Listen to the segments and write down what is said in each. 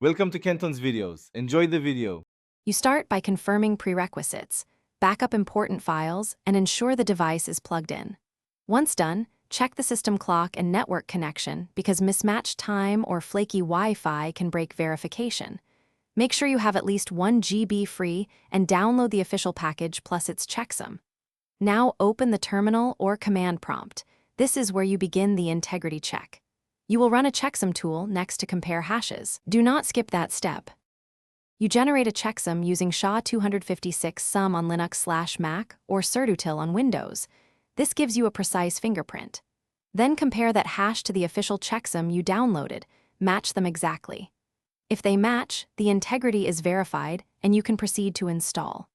Welcome to Kenton's videos. Enjoy the video. You start by confirming prerequisites, back up important files, and ensure the device is plugged in. Once done, check the system clock and network connection because mismatched time or flaky Wi-Fi can break verification. Make sure you have at least 1 GB free and download the official package plus its checksum. Now open the terminal or command prompt. This is where you begin the integrity check. You will run a checksum tool next to compare hashes. Do not skip that step. You generate a checksum using SHA-256 sum on Linux/Mac or certutil on Windows. This gives you a precise fingerprint. Then compare that hash to the official checksum you downloaded. Match them exactly. If they match, the integrity is verified and you can proceed to install.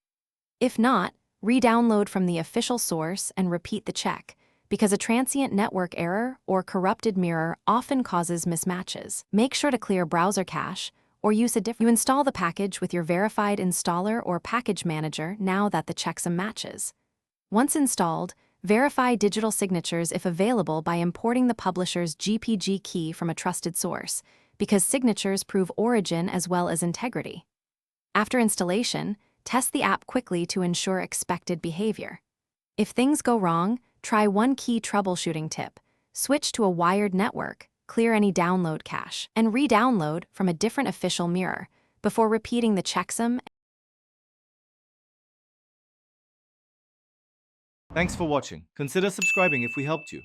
If not, re-download from the official source and repeat the check, because a transient network error or corrupted mirror often causes mismatches. Make sure to clear browser cache or use a different. You install the package with your verified installer or package manager now that the checksum matches. Once installed, verify digital signatures if available by importing the publisher's GPG key from a trusted source, because signatures prove origin as well as integrity. After installation, test the app quickly to ensure expected behavior. If things go wrong, try one key troubleshooting tip. Switch to a wired network, clear any download cache, and re-download from a different official mirror before repeating the checksum. Thanks for watching. Consider subscribing if we helped you.